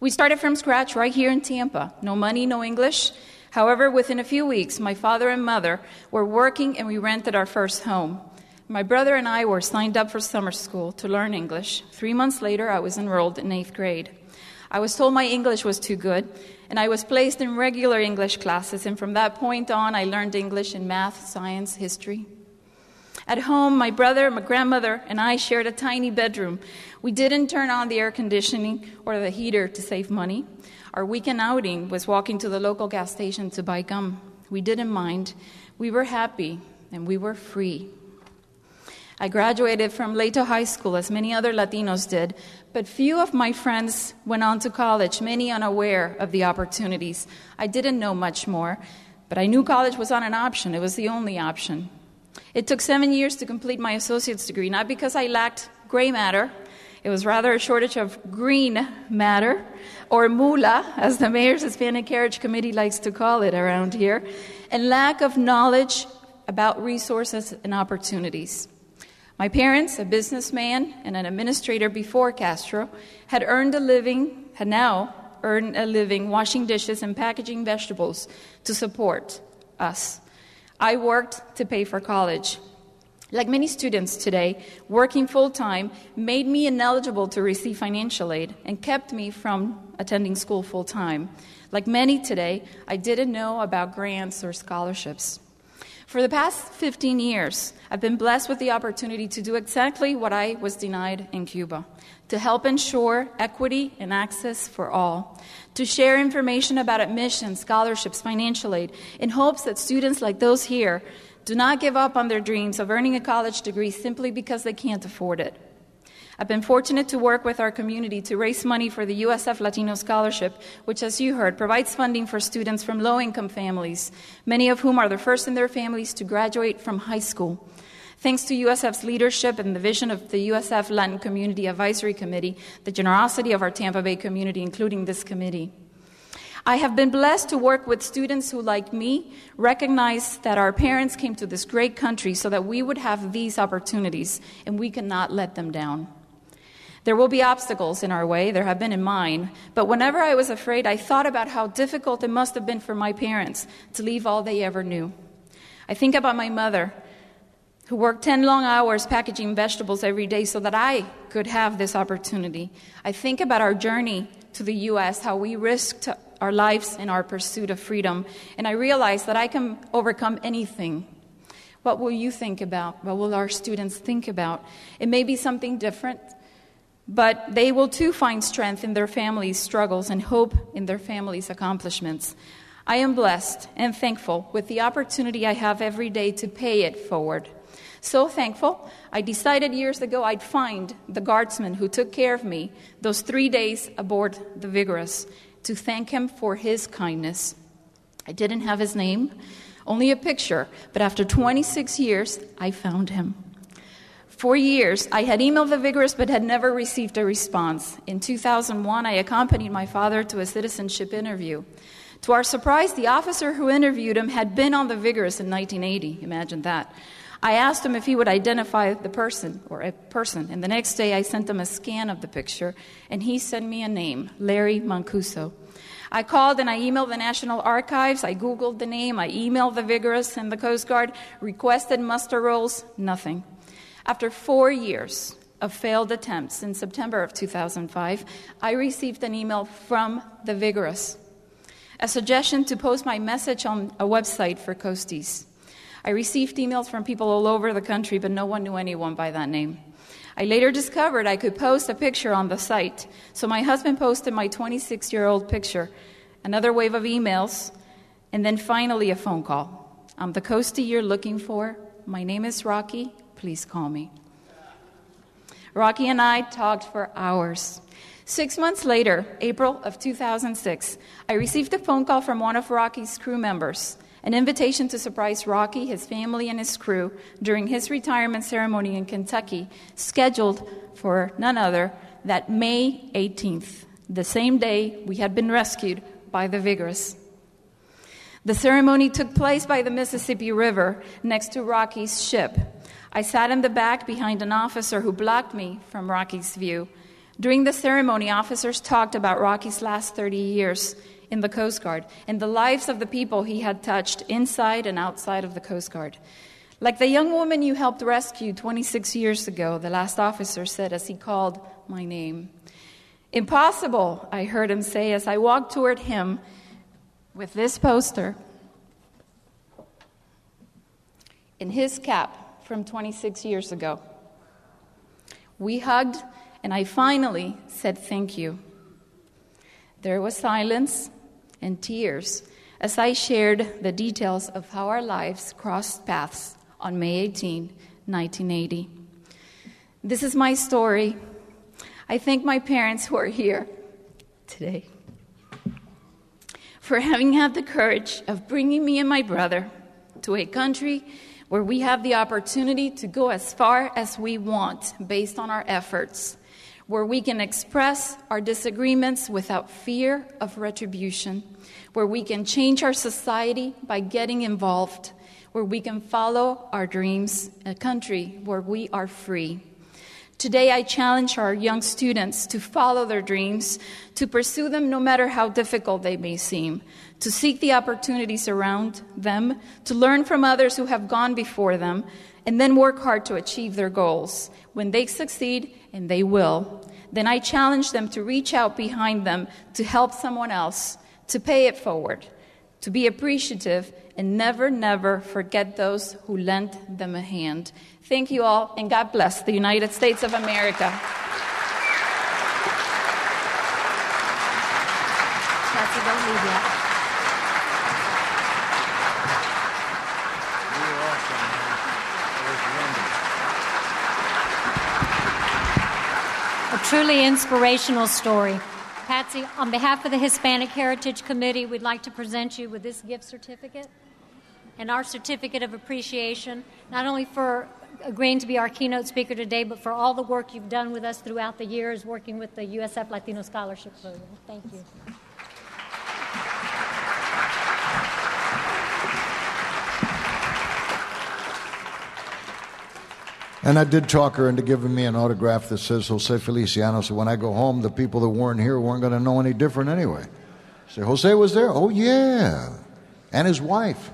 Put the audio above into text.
We started from scratch right here in Tampa. No money, no English. However, within a few weeks, my father and mother were working and we rented our first home. My brother and I were signed up for summer school to learn English. 3 months later, I was enrolled in 8th grade. I was told my English was too good, and I was placed in regular English classes, and from that point on, I learned English in math, science, history. At home, my brother, my grandmother, and I shared a tiny bedroom. We didn't turn on the air conditioning or the heater to save money. Our weekend outing was walking to the local gas station to buy gum. We didn't mind. We were happy, and we were free. I graduated from Leto High School, as many other Latinos did, but few of my friends went on to college, many unaware of the opportunities. I didn't know much more, but I knew college was not an option. It was the only option. It took 7 years to complete my associate's degree, not because I lacked gray matter. It was rather a shortage of green matter, or mula, as the Mayor's Hispanic Carriage Committee likes to call it around here, and lack of knowledge about resources and opportunities. My parents, a businessman and an administrator before Castro, had now earned a living washing dishes and packaging vegetables to support us. I worked to pay for college. Like many students today, working full-time made me ineligible to receive financial aid and kept me from attending school full-time. Like many today, I didn't know about grants or scholarships. For the past 15 years, I've been blessed with the opportunity to do exactly what I was denied in Cuba, to help ensure equity and access for all, to share information about admissions, scholarships, financial aid, in hopes that students like those here do not give up on their dreams of earning a college degree simply because they can't afford it. I've been fortunate to work with our community to raise money for the USF Latino Scholarship, which, as you heard, provides funding for students from low-income families, many of whom are the first in their families to graduate from high school. Thanks to USF's leadership and the vision of the USF Latin Community Advisory Committee, the generosity of our Tampa Bay community, including this committee, I have been blessed to work with students who, like me, recognize that our parents came to this great country so that we would have these opportunities, and we cannot let them down. There will be obstacles in our way, there have been in mine, but whenever I was afraid, I thought about how difficult it must have been for my parents to leave all they ever knew. I think about my mother, who worked 10 long hours packaging vegetables every day so that I could have this opportunity. I think about our journey to the U.S., how we risked our lives in our pursuit of freedom, and I realize that I can overcome anything. What will you think about? What will our students think about? It may be something different, but they will too find strength in their families' struggles and hope in their families' accomplishments. I am blessed and thankful with the opportunity I have every day to pay it forward. So thankful, I decided years ago I'd find the guardsman who took care of me those 3 days aboard the Vigorous to thank him for his kindness. I didn't have his name, only a picture, but after 26 years, I found him. For years, I had emailed the Vigorous but had never received a response. In 2001, I accompanied my father to a citizenship interview. To our surprise, the officer who interviewed him had been on the Vigorous in 1980. Imagine that. I asked him if he would identify the person, or a person, and the next day I sent him a scan of the picture, and he sent me a name, Larry Mancuso. I called and I emailed the National Archives, I Googled the name, I emailed the Vigorous and the Coast Guard, requested muster rolls, nothing. After 4 years of failed attempts, in September of 2005, I received an email from the Vigorous, a suggestion to post my message on a website for coasties. I received emails from people all over the country, but no one knew anyone by that name. I later discovered I could post a picture on the site, so my husband posted my 26-year-old picture, another wave of emails, and then finally a phone call. I'm the coastie you're looking for. My name is Rocky. Please call me. Rocky and I talked for hours. 6 months later, April of 2006, I received a phone call from one of Rocky's crew members, an invitation to surprise Rocky, his family, and his crew during his retirement ceremony in Kentucky, scheduled for none other than May 18th, the same day we had been rescued by the Vigorous. The ceremony took place by the Mississippi River next to Rocky's ship. I sat in the back behind an officer who blocked me from Rocky's view. During the ceremony, officers talked about Rocky's last 30 years in the Coast Guard and the lives of the people he had touched inside and outside of the Coast Guard. Like the young woman you helped rescue 26 years ago, the last officer said as he called my name. Impossible, I heard him say as I walked toward him with this poster in his cap from 26 years ago. We hugged, and I finally said thank you. There was silence and tears as I shared the details of how our lives crossed paths on May 18, 1980. This is my story. I thank my parents who are here today for having had the courage of bringing me and my brother to a country where we have the opportunity to go as far as we want based on our efforts, where we can express our disagreements without fear of retribution, where we can change our society by getting involved, where we can follow our dreams, a country where we are free. Today, I challenge our young students to follow their dreams, to pursue them no matter how difficult they may seem, to seek the opportunities around them, to learn from others who have gone before them, and then work hard to achieve their goals. When they succeed, and they will, then I challenge them to reach out behind them to help someone else, to pay it forward, to be appreciative, and never, never forget those who lent them a hand. Thank you all, and God bless the United States of America. Patsy, don't leave yet. A truly inspirational story. Patsy, on behalf of the Hispanic Heritage Committee, we'd like to present you with this gift certificate and our certificate of appreciation, not only for agreeing to be our keynote speaker today, but for all the work you've done with us throughout the years working with the USF Latino Scholarship Program. Thank you. And I did talk her into giving me an autograph that says Jose Feliciano, so when I go home, the people that weren't here weren't going to know any different anyway. Say, Jose was there? Oh, yeah. And his wife.